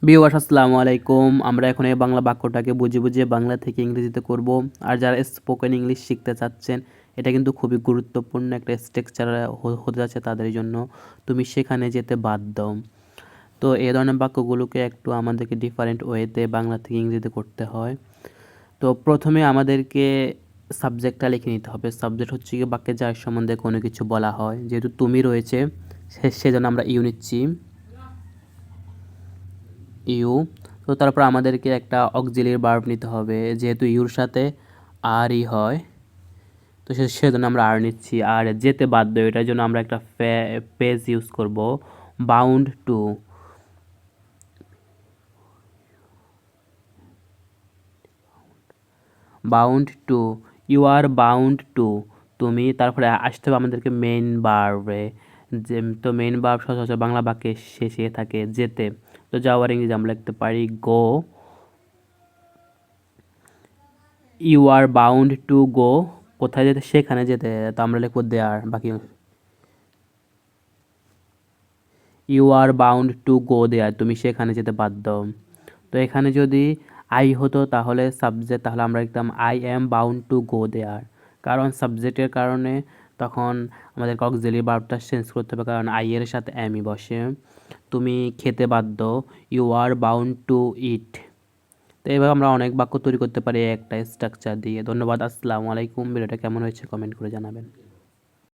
Viewers আসসালামু আলাইকুম। আমরা এখন এই বাংলা বাক্যটাকে বুঝে বুঝে বাংলা থেকে ইংরেজিতে করব। আর যারা স্পোকেন ইংলিশ শিখতে চাচ্ছেন, এটা কিন্তু খুবই গুরুত্বপূর্ণ একটা স্ট্রাকচার হতে যাচ্ছে তাদের জন্য। তুমি সেখানে যেতে বাধ্য। তো এই ধরনের বাক্যগুলোকে একটু আমাদেরকে ডিফারেন্ট ওয়েতে বাংলা থেকে ইংরেজিতে করতে হয়। তো প্রথমে আমাদেরকে সাবজেক্টটা লিখে নিতে হবে। সাবজেক্ট হচ্ছে কি বাক্যে যার সম্বন্ধে কোনো কিছু বলা হয়। যেহেতু তুমি রয়েছে, সেজন্য আমরা ইউ নিচ্ছি, ইউ। তো তারপর আমাদেরকে একটা অক্সিলিয়ারি ভার্ব নিতে হবে, যেহেতু ইউর সাথে আরই হয়, তো সেজন্য আমরা আর নিচ্ছি। আর যেতে বাধ্য, এটার জন্য আমরা একটা পেজ ইউজ করব, bound to. Bound to, you are bound to, তুমি। তারপরে আসতে হবে আমাদেরকে মেইন ভার্বে, যে তো মেইন ভার্ব সচরাচর বাংলা বাক্যে শেষে থাকে যেতে। তো যাওয়ার ইংরেজি আমরা লিখতে পারি go. You are bound to go, কোথায় যেতে, সেখানে যেতে, তো আমরা লিখবো দেয়ার। বাকি you are bound to go there, তুমি সেখানে যেতে বাধ্য। তো এখানে যদি আই হতো তাহলে সাবজেক্ট, তাহলে আমরা লিখতাম I am bound to go there. কারণ সাবজেক্টের কারণে তখন আমাদের অক্সিলিয়ারি ভার্বটা চেঞ্জ করতে হবে, কারণ আই এর সাথে অ্যামই বসে। তুমি খেতে বাধ্য, ইউ আর বাউন্ড টু ইট। তো এইভাবে আমরা অনেক বাক্য তৈরি করতে পারি একটা স্ট্রাকচার দিয়ে। ধন্যবাদ, আসসালামু আলাইকুম। ভিডিওটা কেমন হয়েছে কমেন্ট করে জানাবেন।